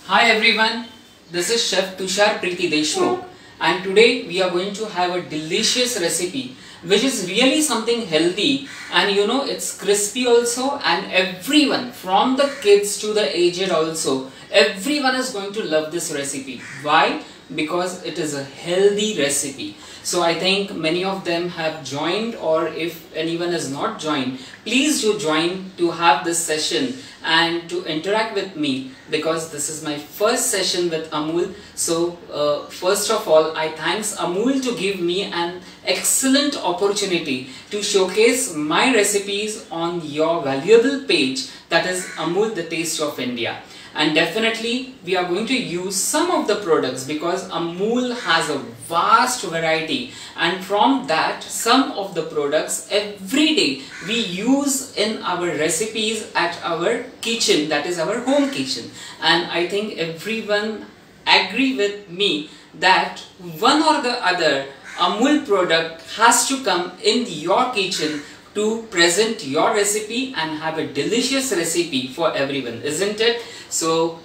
Hi everyone, this is Chef Tushar Preeti Deshmukh and today we are going to have a delicious recipe which is really something healthy and it's crispy also, and everyone from the kids to the aged also, everyone is going to love this recipe. Why? Because it is a healthy recipe. So I think many of them have joined, or if anyone has not joined, please do join to have this session and to interact with me, because this is my first session with Amul. So first of all, I thanks Amul to give me an excellent opportunity to showcase my recipes on your valuable page, that is Amul the Taste of India. And definitely we are going to use some of the products because Amul has a vast variety, and from that some of the products every day we use in our recipes at our kitchen, that is our home kitchen. And I think everyone agree with me that one or the other Amul product has to come in your kitchen to present your recipe and have a delicious recipe for everyone, isn't it? So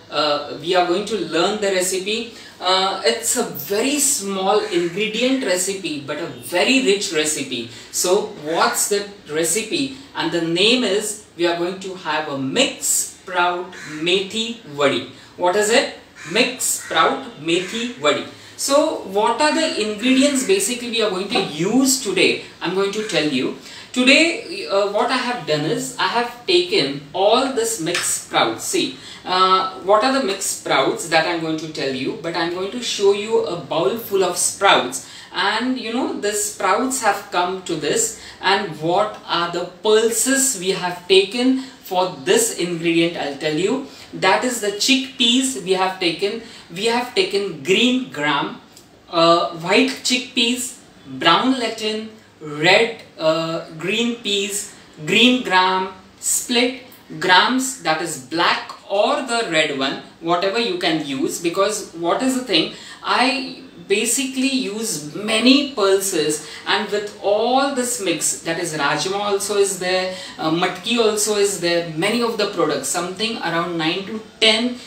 we are going to learn the recipe. It's a very small ingredient recipe but a very rich recipe. So what's the recipe? And the name is, we are going to have a mixed sprout methi vadi. What is it? Mixed sprout methi vadi. So what are the ingredients basically we are going to use today? I'm going to tell you. Today what I have done is, I have taken all this mixed sprouts. See, what are the mixed sprouts that I'm going to tell you, but I'm going to show you a bowl full of sprouts. And the sprouts have come to this, and what are the pulses we have taken for this ingredient, I'll tell you. That is the chickpeas we have taken. We have taken green gram, white chickpeas, brown lentil, red green peas, green gram, split grams, that is black or the red one, whatever you can use. Because what is the thing, I basically use many pulses, and with all this mix, that is rajma also is there, matki also is there, many of the products, something around 9 to 10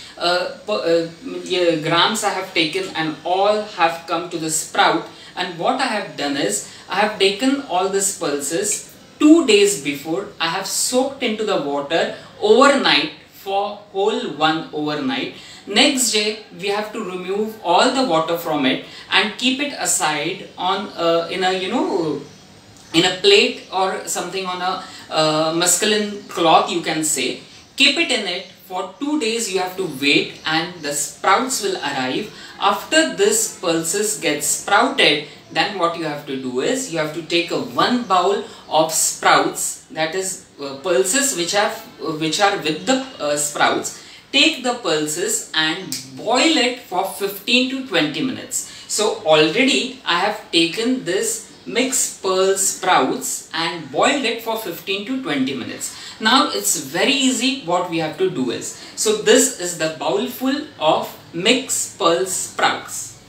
grams I have taken, and all have come to the sprout. And what I have done is, I have taken all these pulses 2 days before. I have soaked into the water overnight for whole one overnight. Next day we have to remove all the water from it and keep it aside on in a plate or something, on a masculine cloth you can say. Keep it in it for 2 days. You have to wait and the sprouts will arrive. After this pulses get sprouted, then what you have to do is, you have to take a 1 bowl of sprouts, that is pulses which are with the sprouts. Take the pulses and boil it for 15 to 20 minutes. So already I have taken this mixed pearl sprouts and boiled it for 15 to 20 minutes. Now it's very easy. What we have to do is, so this is the bowl full of mixed pearl sprouts.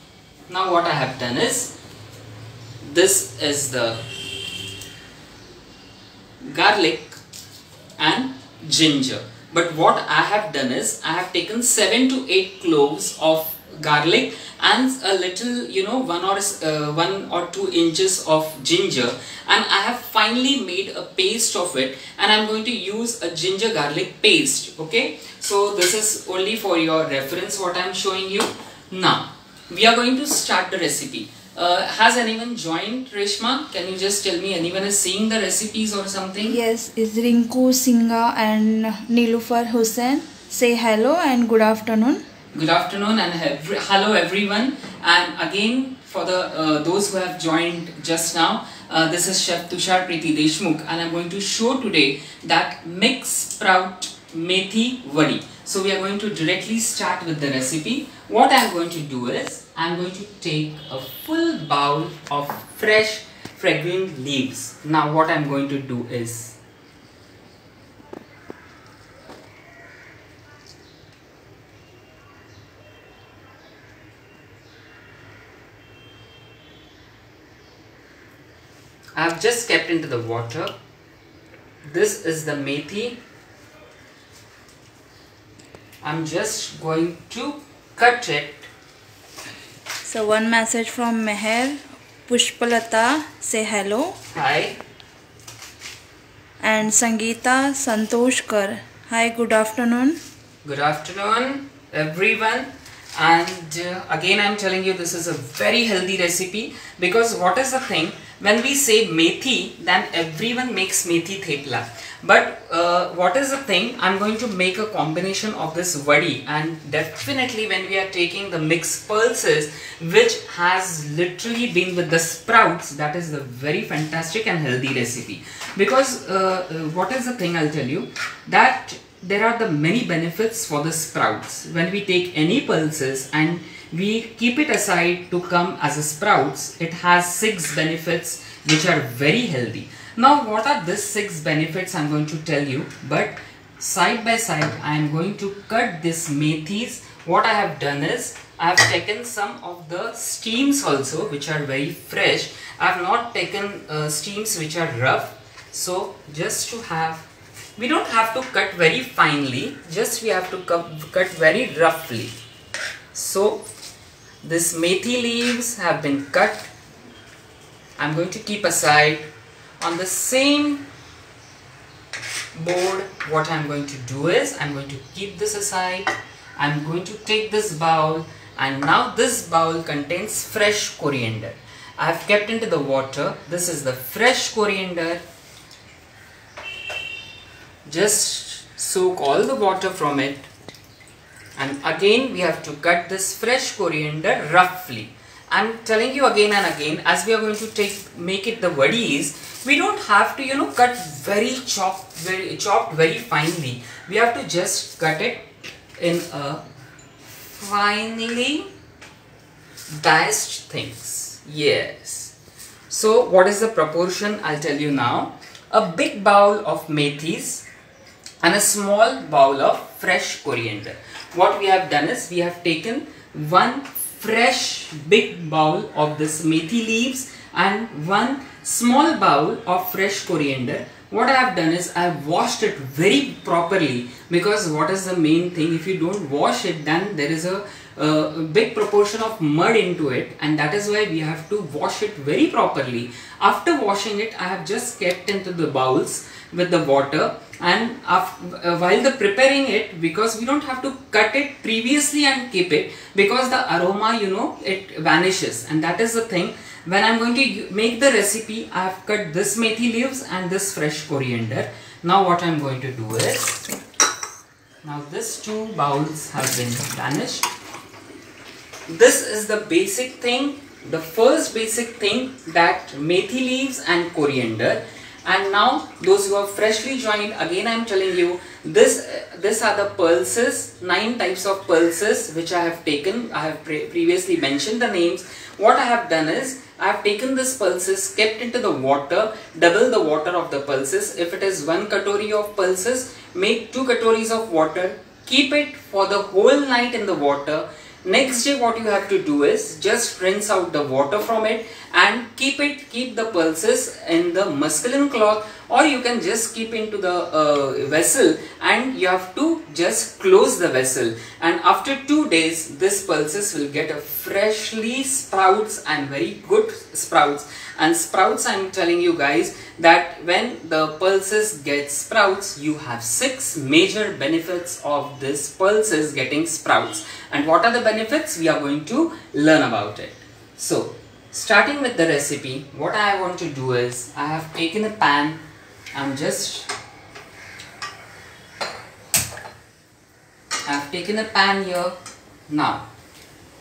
Now what I have done is, this is the garlic and ginger. But what I have done is, I have taken 7 to 8 cloves of garlic and a little 1 or 2 inches of ginger, and I have finally made a paste of it, and I'm going to use a ginger garlic paste. Okay, so this is only for your reference what I'm showing you. Now we are going to start the recipe. Has anyone joined, Reshma? Can you just tell me, anyone is seeing the recipes or something? Yes, it's Rinku Singha and Nilufar Hussain. Say hello and good afternoon. Good afternoon and hello everyone. And again, for the those who have joined just now, this is Chef Tushar Preeti Deshmukh, and I'm going to show today that mixed sprout methi vadi. So we are going to directly start with the recipe. What I'm going to do is, I'm going to take a full bowl of fresh fragrant leaves. Now what I'm going to do is, I have just kept into the water. This is the methi. I'm just going to cut it. So one message from Meher. Pushpalata, say hello. Hi. And Sangeeta Santoshkar, hi, good afternoon. Good afternoon everyone. And again I'm telling you, this is a very healthy recipe, because what is the thing, when we say methi, then everyone makes methi thepla. But what is the thing, I'm going to make a combination of this vadi, and definitely when we are taking the mixed pulses, which has literally been with the sprouts, that is the very fantastic and healthy recipe. Because what is the thing, I'll tell you, that there are the many benefits for the sprouts. When we take any pulses and we keep it aside to come as a sprouts, it has 6 benefits which are very healthy. Now what are these 6 benefits, I'm going to tell you, but side by side I am going to cut this methis. What I have done is, I have taken some of the steams also, which are very fresh. I have not taken steams which are rough. So just to have, we don't have to cut very finely, just we have to cut very roughly. So this methi leaves have been cut. I'm going to keep aside. On the same board, what I'm going to do is, I'm going to keep this aside. I'm going to take this bowl, and now this bowl contains fresh coriander. I have kept into the water. This is the fresh coriander. Just soak all the water from it, and again we have to cut this fresh coriander roughly. I'm telling you again and again, as we are going to make it the vadis, we don't have to cut chopped very finely. We have to just cut it in a finely diced things. Yes. So what is the proportion, I'll tell you now. A big bowl of methis and a small bowl of fresh coriander. What we have done is, we have taken one fresh big bowl of this methi leaves and one small bowl of fresh coriander. What I have done is, I have washed it very properly, because what is the main thing, if you don't wash it, then there is a big proportion of mud into it, and that is why we have to wash it very properly. After washing it, I have just kept into the bowls with the water, and while preparing it, because we don't have to cut it previously and keep it, because the aroma it vanishes, and that is the thing. When I'm going to make the recipe, I have cut this methi leaves and this fresh coriander. Now what I'm going to do is, now these 2 bowls have been vanished. This is the basic thing, the first basic thing, that methi leaves and coriander. And now those who have freshly joined, again I am telling you, these are the pulses, 9 types of pulses which I have taken. I have previously mentioned the names. What I have done is, I have taken this pulses, kept into the water, double the water of the pulses. If it is 1 katori of pulses, make 2 katoris of water, keep it for the whole night in the water. Next day what you have to do is, just rinse out the water from it and keep the pulses in the muslin cloth, or you can just keep into the vessel, and you have to just close the vessel, and after 2 days this pulses will get a freshly sprouts, and very good sprouts. And sprouts, I'm telling you guys, that when the pulses get sprouts, you have 6 major benefits of this pulses getting sprouts. And what are the benefits? We are going to learn about it. So starting with the recipe, what I want to do is, I have taken a pan. I've taken a pan here. Now,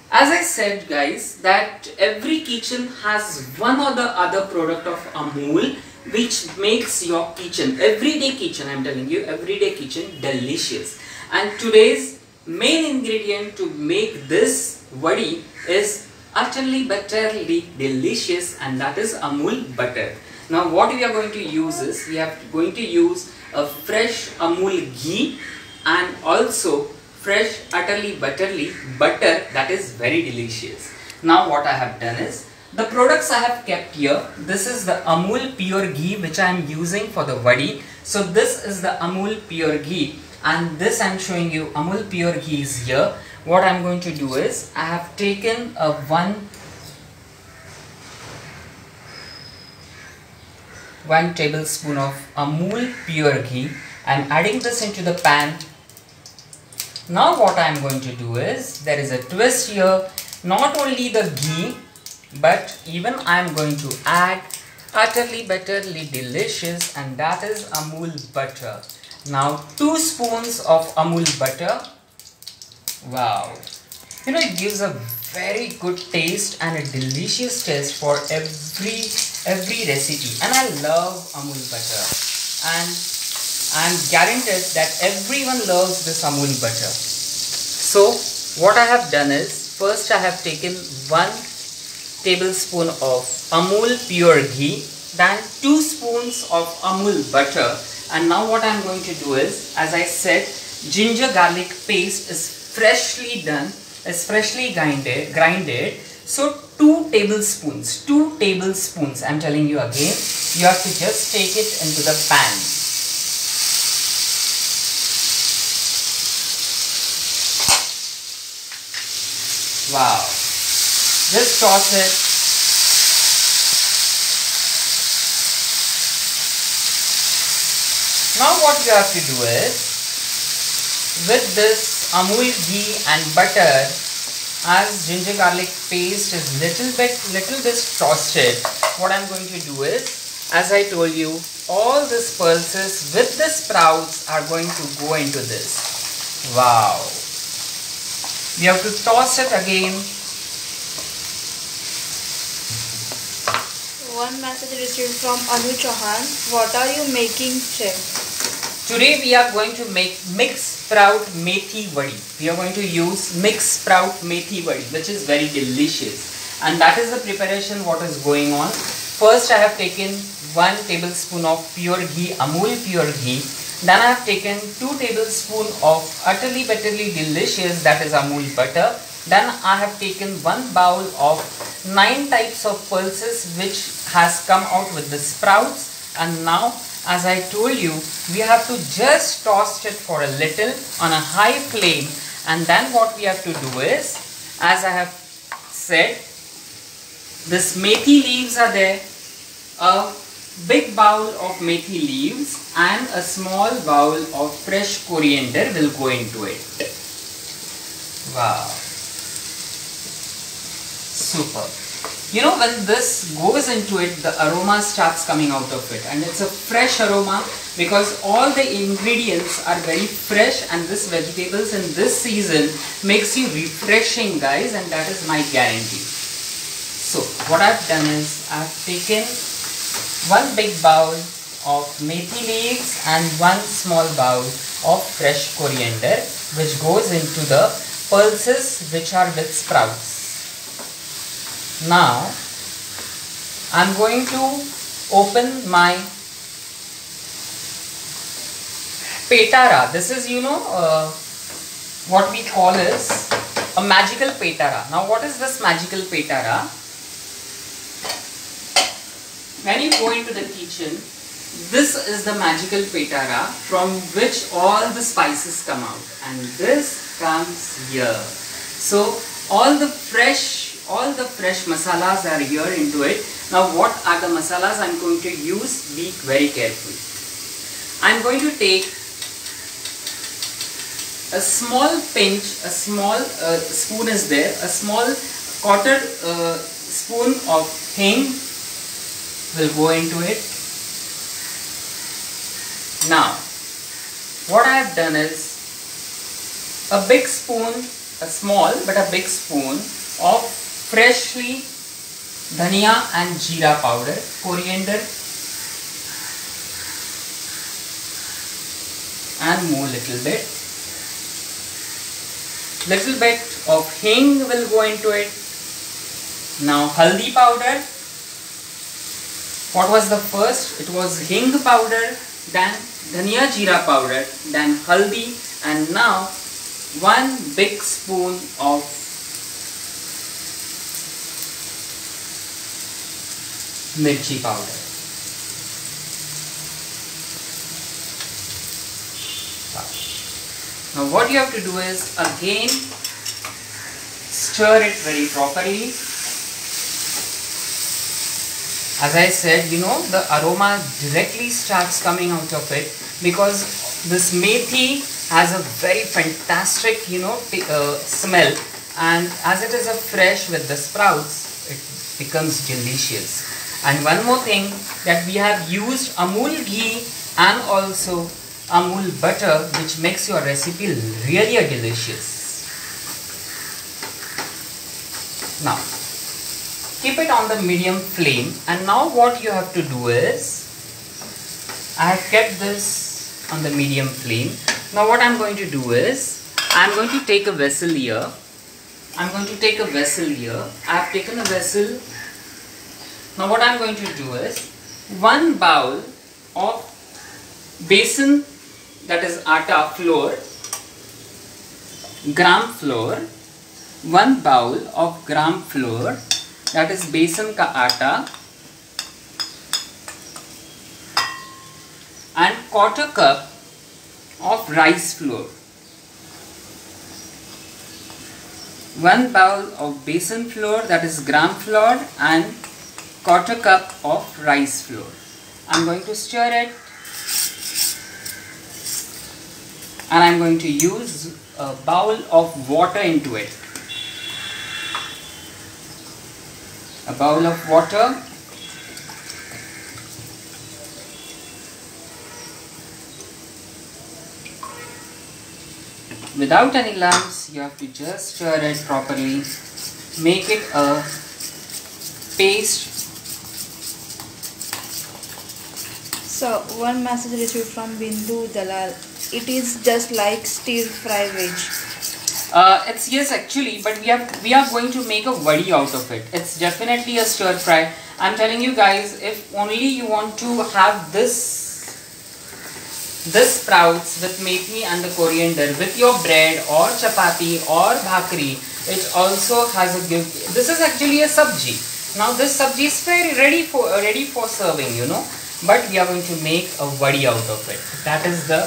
as I said guys, that every kitchen has one or the other product of Amul which makes your kitchen, everyday kitchen, I'm telling you, everyday kitchen delicious. And today's main ingredient to make this vadi is utterly butterly delicious, and that is Amul butter. Now what we are going to use is, we are going to use a fresh Amul ghee and also fresh utterly butterly butter that is very delicious. Now what I have done is, the products I have kept here, this is the Amul pure ghee which I am using for the vadi. So this is the Amul pure ghee. and this I'm showing you Amul pure ghee is here. What I'm going to do is I have taken a 1 tablespoon of Amul pure ghee and adding this into the pan. Now what I am going to do is, there is a twist here, not only the ghee but even I am going to add utterly betterly delicious, and that is Amul butter. Now 2 spoons of Amul butter. Wow, you know, it gives a very good taste and a delicious taste for every recipe, and I love Amul butter, and I'm guaranteed that everyone loves this Amul butter. So what I have done is, first I have taken 1 tablespoon of Amul pure ghee, then 2 spoons of Amul butter, and now what I'm going to do is, as I said, ginger garlic paste is freshly done, is freshly grinded. So 2 tablespoons, I'm telling you again, you have to just take it into the pan. Wow, just toss it. Now what you have to do is, with this Amul ghee and butter, as ginger garlic paste is little bit toasted, what I'm going to do is, as I told you, all these pulses with the sprouts are going to go into this. Wow. You have to toss it again. One message received from Anu Chauhan. What are you making, chef? Today we are going to make mixed sprout methi vadi. We are going to use mixed sprout methi vadi, which is very delicious. And that is the preparation what is going on. First I have taken 1 tablespoon of pure ghee, Amul pure ghee. Then I have taken 2 tablespoons of utterly betterly delicious, that is Amul butter. Then I have taken 1 bowl of 9 types of pulses which has come out with the sprouts. And now, as I told you, we have to just toast it for a little on a high flame. And then what we have to do is, as I have said, this methi leaves are there. A big bowl of methi leaves and a small bowl of fresh coriander will go into it. Wow, super. You know, when this goes into it, the aroma starts coming out of it, and it's a fresh aroma because all the ingredients are very fresh, and this vegetables in this season makes you refreshing, guys, and that is my guarantee. So what I've done is I've taken 1 big bowl of methi leaves and 1 small bowl of fresh coriander, which goes into the pulses which are with sprouts. Now I'm going to open my petara. This is, you know, what we call is a magical petara. Now what is this magical petara? When you go into the kitchen, this is the magical petara from which all the spices come out, and this comes here. So all the fresh masalas are here into it. Now what are the masalas I'm going to use? Be very careful. I'm going to take a small pinch, a small spoon is there, a small quarter spoon of hing will go into it. Now what I have done is a big spoon, a small but a big spoon of freshly dhania and jeera powder, coriander, and more little bit of hing will go into it. Now haldi powder. What was the first? It was hing powder, then dhania jeera powder, then haldi, and now 1 big spoon of mirchi powder. Now what you have to do is again stir it very properly. As I said, you know, the aroma directly starts coming out of it because this methi has a very fantastic, you know, smell, and as it is a fresh with the sprouts, it becomes delicious. And one more thing, that we have used Amul ghee and also Amul butter, which makes your recipe really delicious. Now keep it on the medium flame, and now what you have to do is, I have kept this on the medium flame. Now what I am going to do is, I am going to take a vessel here. I have taken a vessel. Now what I am going to do is, 1 bowl of besan, that is atta flour, gram flour, 1 bowl of gram flour, that is besan ka atta, and 1/4 cup of rice flour. 1 bowl of besan flour, that is gram flour, and 1/4 cup of rice flour. I am going to stir it, and I am going to use a bowl of water into it. A bowl of water. Without any lumps, you have to just stir it properly. Make it a paste. So one message received from Bindu Dalal. It is just like stir fry veg. It's yes actually, but we are going to make a vadi out of it. It's definitely a stir fry. I'm telling you guys, if only you want to have this sprouts with methi and the coriander with your bread or chapati or bhakri, it also has a give. This is actually a sabji. Now this sabji is very ready for serving, you know. But we are going to make a vadi out of it. That is the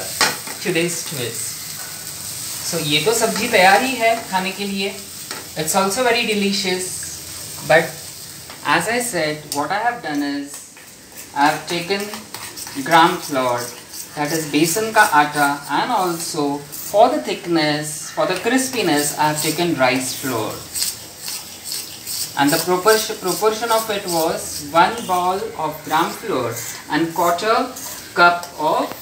today's twist. So ये तो सब्जी तैयार ही है खाने के लिए. It's also very delicious. But as I said, what I have done is, I have taken gram flour, that is besan ka atta, and also for the thickness, for the crispiness, I have taken rice flour. And the proportion of it was 1 bowl of gram flour and 1/4 cup of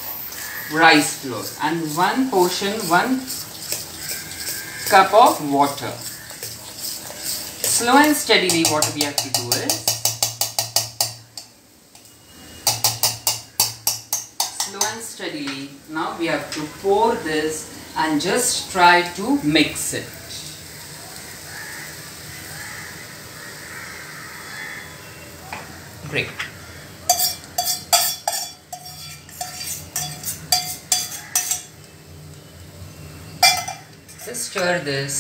rice flour, and 1 cup of water. Slow and steadily what we have to do is, now we have to pour this and just try to mix it. Great. Just stir this.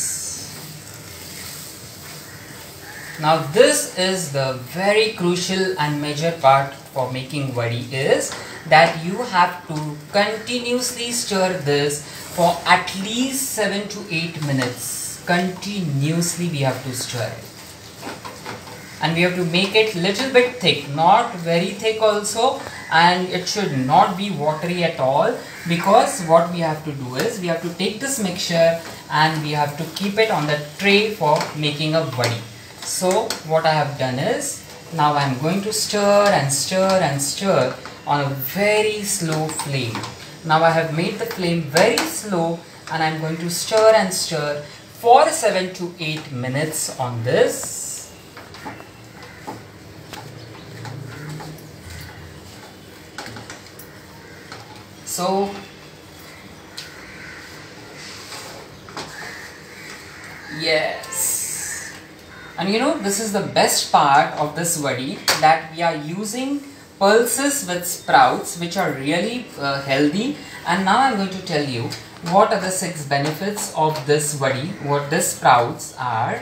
Now this is the very crucial and major part for making vadi, is that you have to continuously stir this for at least 7 to 8 minutes. Continuously we have to stir it. And we have to make it little bit thick, not very thick also, and it should not be watery at all, because what we have to do is, we have to take this mixture and we have to keep it on the tray for making a vadi. So what I have done is, now I am going to stir and stir and stir on a very slow flame. Now I have made the flame very slow, and I am going to stir and stir for 7 to 8 minutes on this. So yes, and you know, this is the best part of this vadi, that we are using pulses with sprouts, which are really healthy. And now I'm going to tell you what are the 6 benefits of this vadi, what these sprouts are.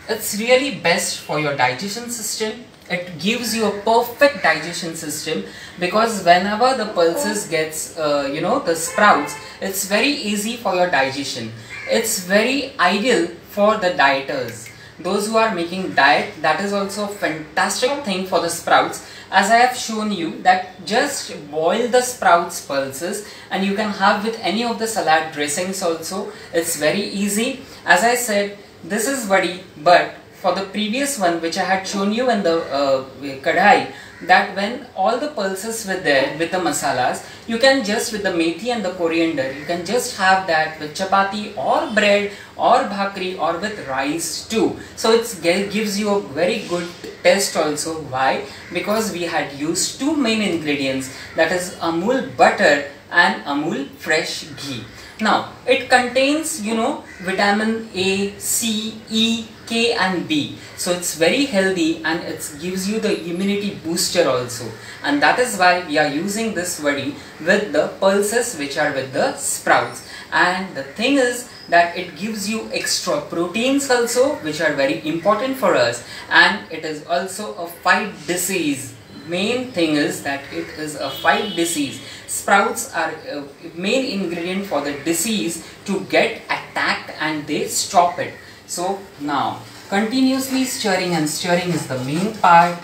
It's really best for your digestion system. It gives you a perfect digestion system, because whenever the pulses gets the sprouts, it's very easy for your digestion. It's very ideal for the dieters, those who are making diet. That is also a fantastic thing for the sprouts, as I have shown you that just boil the sprouts pulses and you can have with any of the salad dressings also. It's very easy. As I said, this is vadi, but for the previous one which I had shown you in the kadhai, that when all the pulses were there with the masalas, you can just, with the methi and the coriander, you can just have that with chapati or bread or bhakri or with rice too. So it gives you a very good taste also. Why? Because we had used two main ingredients, that is Amul butter and Amul fresh ghee. Now it contains vitamin A, C, E, K and B. So it's very healthy and it gives you the immunity booster also. And that is why we are using this vadi with the pulses which are with the sprouts. And the thing is that it gives you extra proteins also, which are very important for us. And it is also a fight disease. Main thing is that it is a fight disease. Sprouts are a main ingredient for the disease to get attacked and they stop it. So now continuously stirring, and stirring is the main part.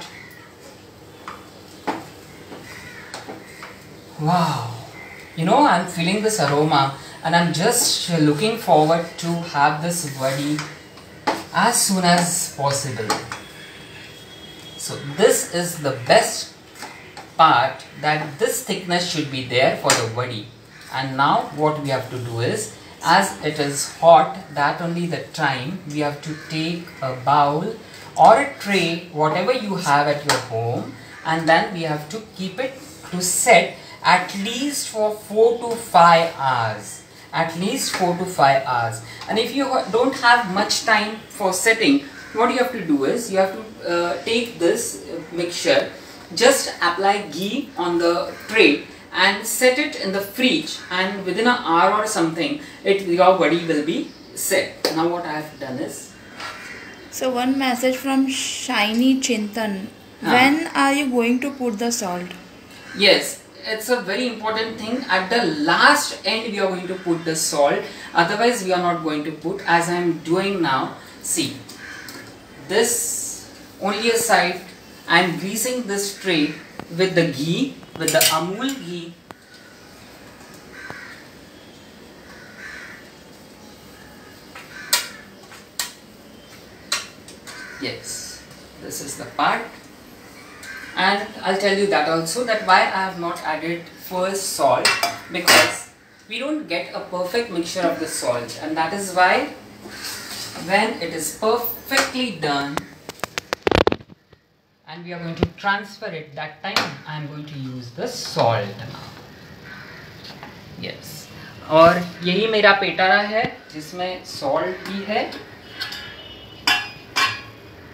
Wow, I'm feeling this aroma and I'm just looking forward to have this vadi as soon as possible. So this is the best part, that this thickness should be there for the vadi. And now what we have to do is, as it is hot, that only the time we have to take a bowl or a tray, whatever you have at your home, and then we have to keep it to set at least for 4 to 5 hours. At least 4 to 5 hours. And if you don't have much time for setting, what you have to do is, you have to take this mixture, just apply ghee on the tray and set it in the fridge, and within an hour or something your vadi will be set. Now what I have done is, so one message from Shiny Chintan. When are you going to put the salt? Yes, it's a very important thing. At the last end we are going to put the salt, otherwise we are not going to put, as I am doing now. See, this only a side, I am greasing this tray with the ghee, with the Amul ghee. Yes, this is the part. And I'll tell you that also, that why I have not added first salt, because we don't get a perfect mixture of the salt, and that is why when it is perfectly done and we are going to transfer it, that time I am going to use the salt now. Yes, और यही मेरा पेटारा है जिसमें salt भी है.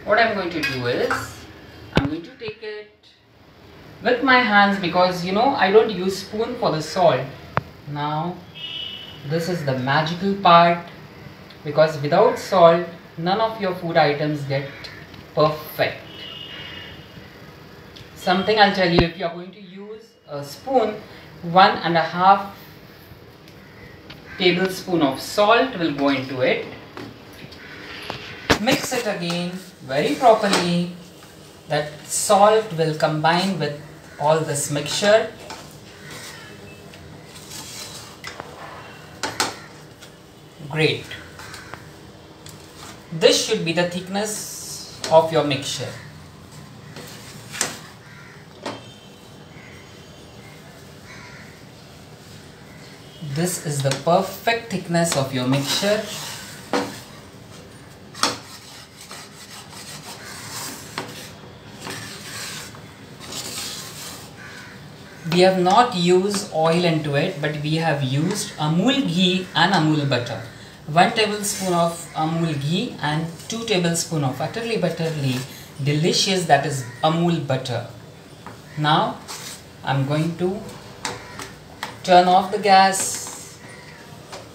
What I am going to do is, I am going to take it with my hands, because I don't use spoon for the salt. Now this is the magical part, because without salt none of your food items get perfect. Something I'll tell you, if you are going to use a spoon, 1.5 tablespoon of salt will go into it. Mix it again very properly. That salt will combine with all this mixture. Great. This should be the thickness of your mixture. This is the perfect thickness of your mixture. We have not used oil into it, but we have used Amul ghee and Amul butter. 1 tablespoon of Amul ghee and 2 tablespoons of utterly butterly delicious, that is Amul butter. Now I'm going to turn off the gas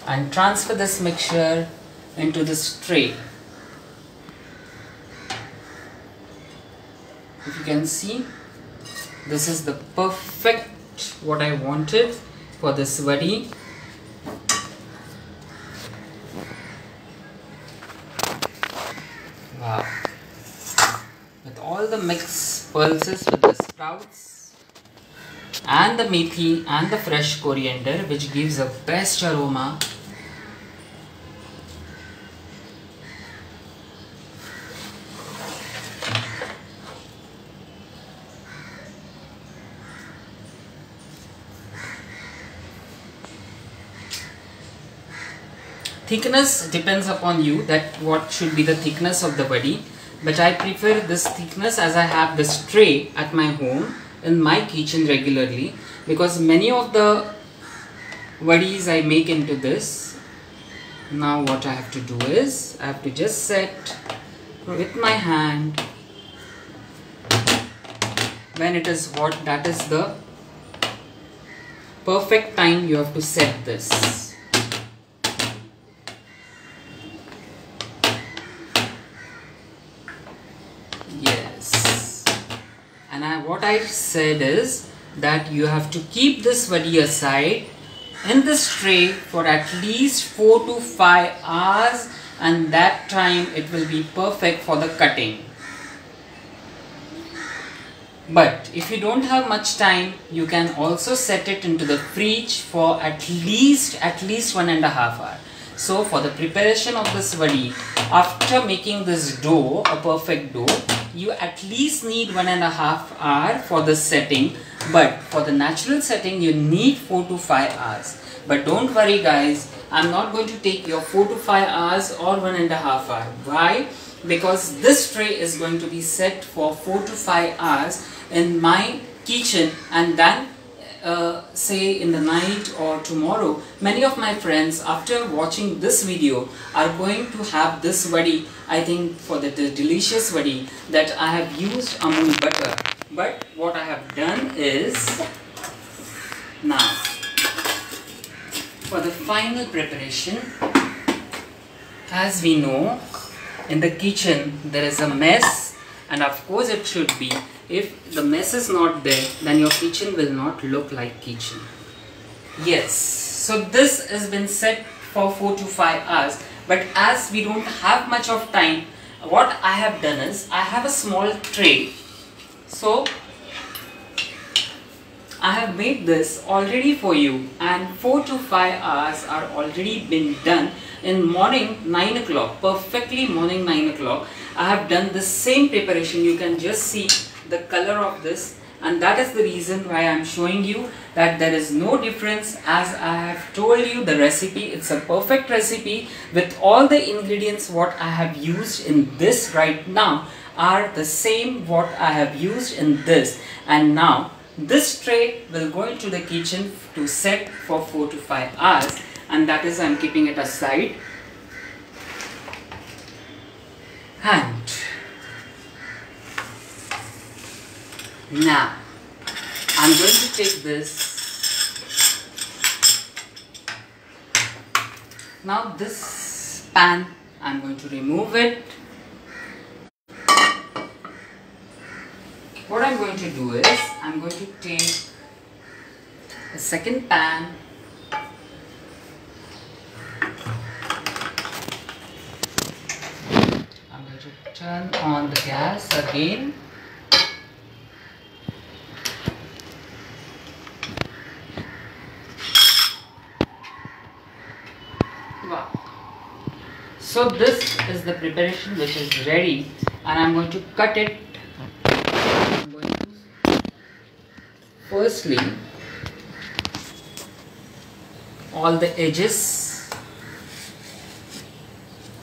and transfer this mixture into this tray. If you can see, this is the perfect what I wanted for this vadi. Wow. With all the mixed pulses with the sprouts and the methi and the fresh coriander, which gives a best aroma. Thickness depends upon you, that what should be the thickness of the vadi, but I prefer this thickness as I have this tray at my home in my kitchen regularly, because many of the vadis I make into this. Now what I have to do is, I have to just set with my hand. When it is hot, that is the perfect time you have to set this. What I said is that you have to keep this vadi aside in this tray for at least 4 to 5 hours, and that time it will be perfect for the cutting. But if you don't have much time, you can also set it into the fridge for at least 1.5 hours. So for the preparation of this vadi, after making this dough, a perfect dough, you at least need 1.5 hours for the setting, but for the natural setting you need 4 to 5 hours. But don't worry guys, I'm not going to take your 4 to 5 hours or 1.5 hours. Why? Because this tray is going to be set for 4 to 5 hours in my kitchen, and then say in the night or tomorrow, many of my friends after watching this video are going to have this vadi, I think for the delicious vadi, that I have used Amul butter. But what I have done is, now for the final preparation, as we know, in the kitchen there is a mess, and of course it should be. If the mess is not there, then your kitchen will not look like kitchen. Yes, so this has been set for 4 to 5 hours, but as we don't have much of time, what I have done is, I have a small tray, so I have made this already for you, and 4 to 5 hours are already been done. In morning 9 o'clock, perfectly morning 9 o'clock, I have done the same preparation. You can just see the color of this, and that is the reason why I am showing you that there is no difference. As I have told you the recipe, it's a perfect recipe with all the ingredients what I have used in this right now are the same what I have used in this. And now this tray will go into the kitchen to set for 4 to 5 hours, and that is I am keeping it aside. And now I'm going to take this. Now this pan, I'm going to remove it. What I'm going to do is, I'm going to take a second pan. I'm going to turn on the gas again. Wow. So this is the preparation which is ready, and I'm going to cut it. I'm going to firstly all the edges.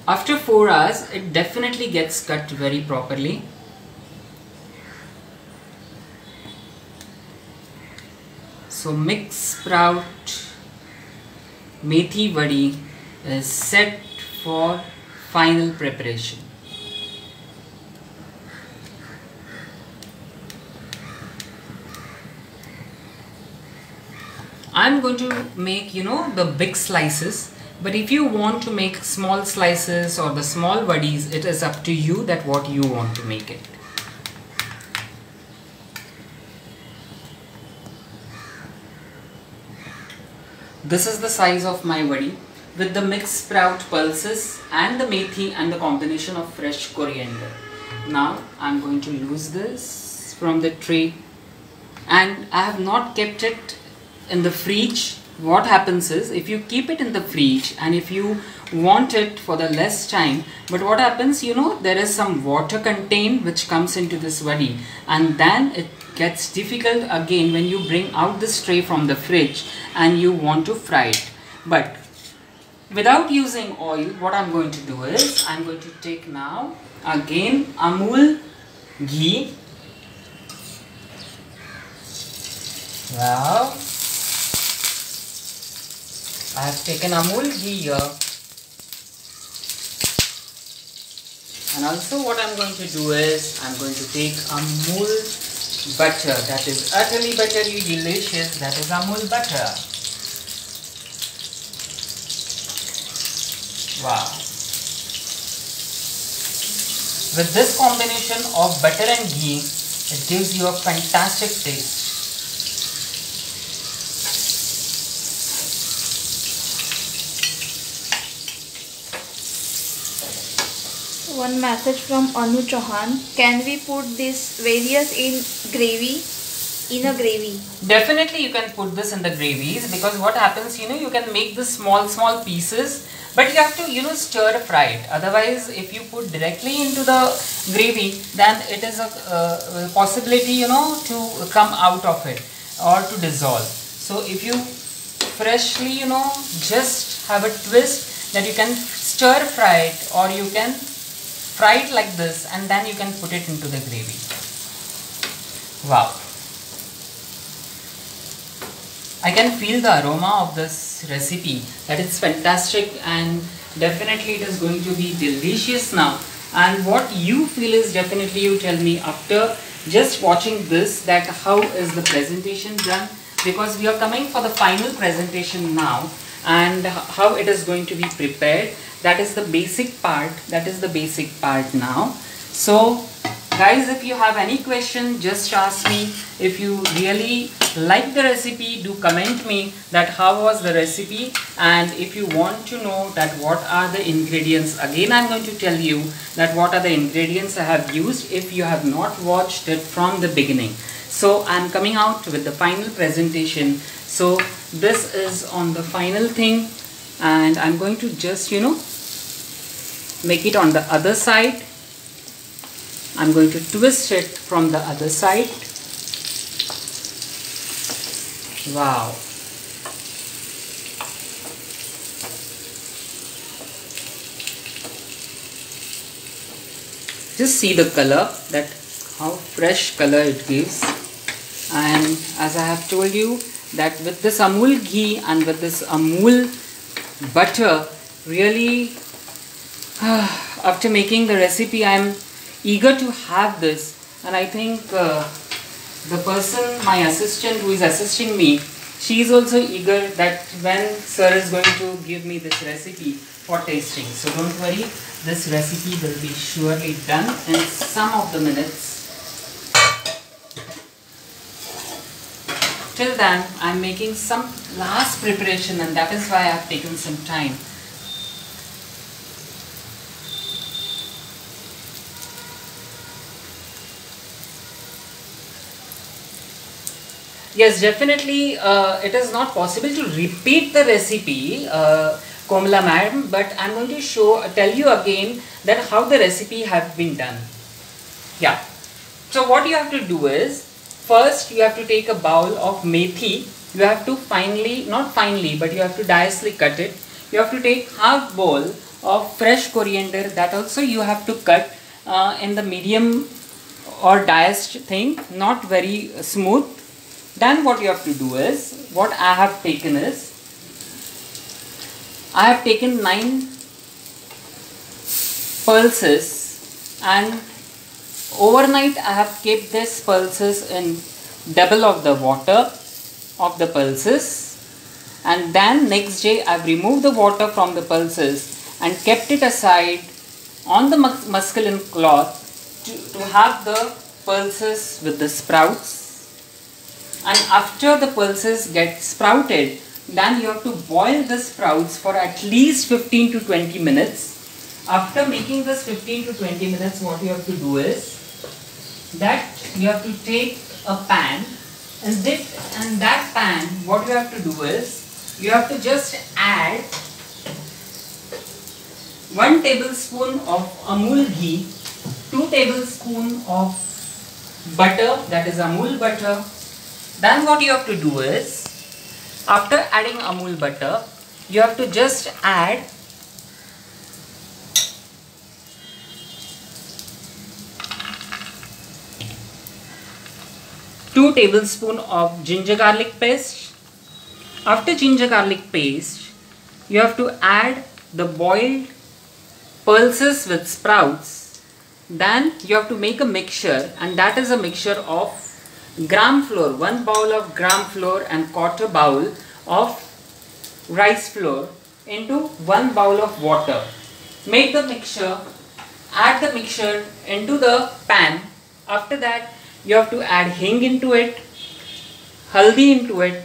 After 4 hours, it definitely gets cut very properly. So mixed sprout methi vadi is set for final preparation. I'm going to make, the big slices, but if you want to make small slices or the small vadis, it is up to you that what you want to make it. this is the size of my vadi with the mixed sprout pulses and the methi and the combination of fresh coriander. Now I'm going to lose this from the tray, and I have not kept it in the fridge. What happens is, if you keep it in the fridge and if you want it for the less time, but what happens, you know, there is some water contained which comes into this vadi, and then it gets difficult again when you bring out this tray from the fridge and you want to fry it. But without using oil, what I'm going to do is, I'm going to take now again Amul ghee. Wow, I have taken Amul ghee here. And also what I'm going to do is, I'm going to take Amul butter. That is utterly buttery delicious. That is Amul butter. Wow. With this combination of butter and ghee, it gives you a fantastic taste. One message from Anu Chauhan. Can we put this various in a gravy? Definitely you can put this in the gravies, because what happens, you know, you can make the small pieces, but you have to, you know, stir fry it. Otherwise, if you put directly into the gravy, then it is a possibility, you know, to come out of it or to dissolve. So if you freshly, you know, just have a twist, that you can stir fry it, or you can fry it like this and then you can put it into the gravy. Wow. I can feel the aroma of this recipe, that it's fantastic, and definitely it is going to be delicious now. And what you feel is, definitely you tell me after just watching this, that how is the presentation done, because we are coming for the final presentation now, and how it is going to be prepared. That is the basic part. That is the basic part now. So guys, if you have any question, just ask me. If you really like the recipe, do comment me that how was the recipe, and if you want to know that what are the ingredients, again I'm going to tell you that what are the ingredients I have used if you have not watched it from the beginning. So I'm coming out with the final presentation. So this is on the final thing, and I'm going to just, you know, make it on the other side. I'm going to twist it from the other side. Wow. Just see the color, that how fresh color it gives. And as I have told you, that with this Amul ghee and with this Amul butter, really after making the recipe, I am eager to have this. And I think the person, my assistant who is assisting me, she is also eager that when sir is going to give me this recipe for tasting. So don't worry, this recipe will be surely done in some of the minutes. Till then, I am making some last preparation, and that is why I have taken some time. Yes, definitely it is not possible to repeat the recipe, Komala madam, but I am going to tell you again that how the recipe have been done. Yeah. So what you have to do is, first you have to take a bowl of methi. You have to not finely, but you have to diagonally cut it. You have to take half bowl of fresh coriander, that also you have to cut in the medium or diced thing, not very smooth. Then what you have to do is, what I have taken is, I have taken 9 pulses, and overnight I have kept these pulses in double of the water of the pulses, and then next day I have removed the water from the pulses and kept it aside on the muslin cloth to have the pulses with the sprouts. And after the pulses get sprouted, then you have to boil the sprouts for at least 15 to 20 minutes. After making this 15 to 20 minutes, what you have to do is that you have to take a pan, and that pan, what you have to do is you have to just add 1 tablespoon of Amul ghee, 2 tablespoons of butter, that is Amul butter. Then what you have to do is, after adding Amul butter, you have to just add 2 tablespoons of ginger garlic paste. After ginger garlic paste, you have to add the boiled pulses with sprouts. Then you have to make a mixture, and that is a mixture of gram flour, 1 bowl of gram flour and 1/4 bowl of rice flour into 1 bowl of water. Make the mixture, add the mixture into the pan. After that, you have to add hing into it, haldi into it,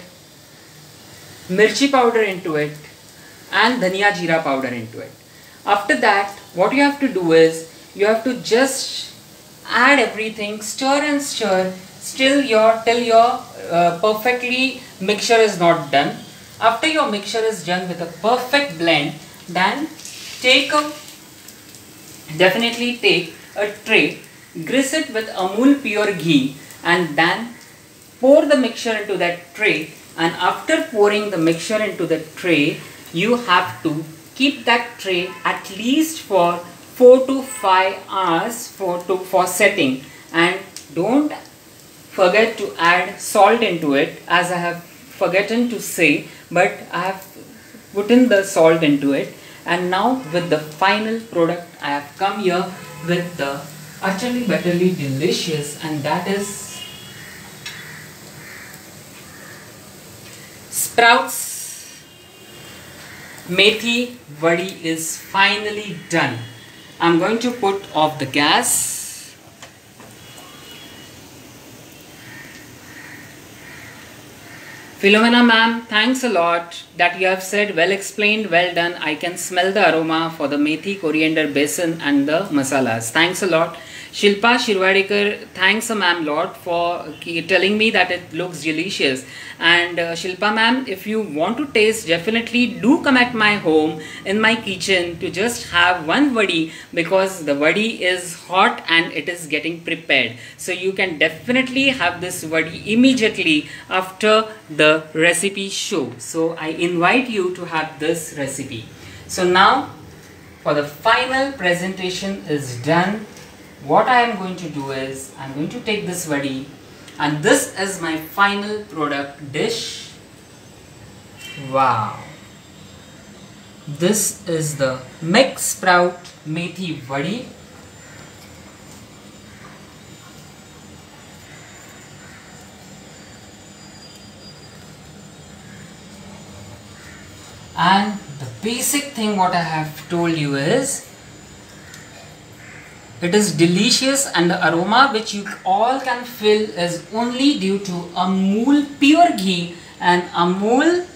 mirchi powder into it, and dhania jeera powder into it. After that, what you have to do is you have to just add everything, stir and stir till your perfectly mixture is not done. After your mixture is done with a perfect blend, then definitely take a tray, grease it with Amul pure ghee, and then pour the mixture into that tray. And after pouring the mixture into the tray, you have to keep that tray at least for 4 to 5 hours for setting. And don't forget to add salt into it, as I have forgotten to say, but I have put in the salt into it. And now with the final product, I have come here with the utterly butterly delicious, and that is sprouts methi vadi is finally done. I'm going to put off the gas. Philomena ma'am, thanks a lot that you have said, well explained, well done. I can smell the aroma for the methi, coriander, besan and the masalas. Thanks a lot. Shilpa Shirwadekar, thanks a ma'am lot for telling me that it looks delicious. And Shilpa ma'am, if you want to taste, definitely do come at my home in my kitchen to just have one vadi, because the vadi is hot and it is getting prepared. So you can definitely have this vadi immediately after the recipe show. So I invite you to have this recipe. So now for the final presentation is done. What I am going to do is, I am going to take this vadi, and this is my final product dish. Wow! This is the mixed sprout methi vadi. And the basic thing what I have told you is, it is delicious, and the aroma which you all can feel is only due to Amul pure ghee and Amul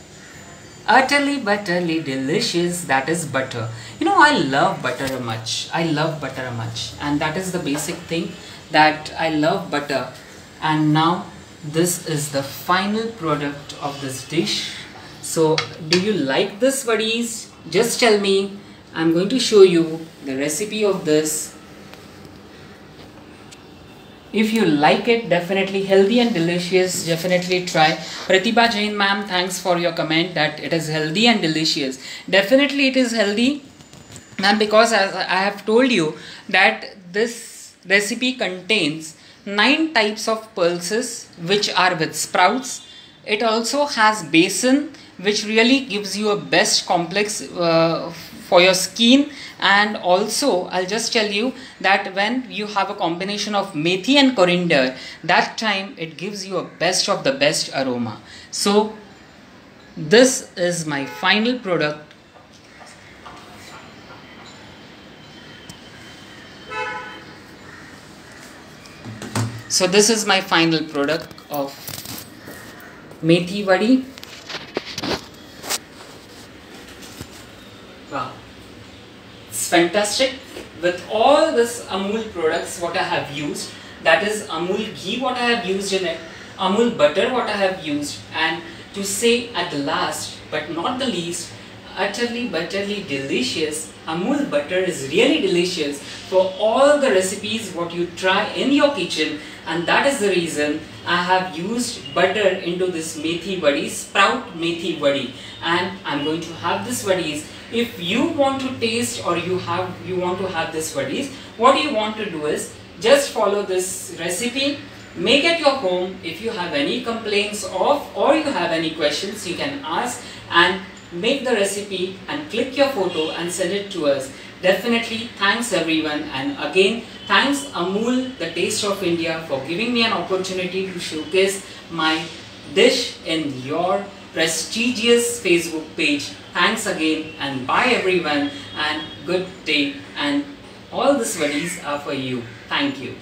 utterly butterly delicious, that is butter. You know, I love butter much. I love butter much, and that is the basic thing, that I love butter. And now this is the final product of this dish. So do you like this vadis? Just tell me. I'm going to show you the recipe of this. If you like it, definitely healthy and delicious, definitely try. Pratibha Jain ma'am, thanks for your comment that it is healthy and delicious. Definitely it is healthy, ma'am, because as I have told you that this recipe contains 9 types of pulses which are with sprouts. It also has besan, which really gives you a best complex for your skin. And also I'll just tell you that when you have a combination of methi and coriander, that time it gives you a best of the best aroma. So this is my final product. So this is my final product of methi vadi. fantastic. With all this Amul products what I have used, that is Amul ghee what I have used in it, Amul butter what I have used, and to say at the last but not the least, utterly butterly delicious. Amul butter is really delicious for all the recipes what you try in your kitchen, and that is the reason I have used butter into this methi vadi, sprout methi vadi, and I am going to have this vadis. If you want to taste or you want to have this vadis, what you want to do is just follow this recipe, make at your home. If you have any complaints of or you have any questions, you can ask and make the recipe and click your photo and send it to us. Definitely thanks everyone, and again thanks Amul, the Taste of India, for giving me an opportunity to showcase my dish in your prestigious Facebook page. Thanks again, and bye everyone, and good day, and all these vadis are for you. Thank you.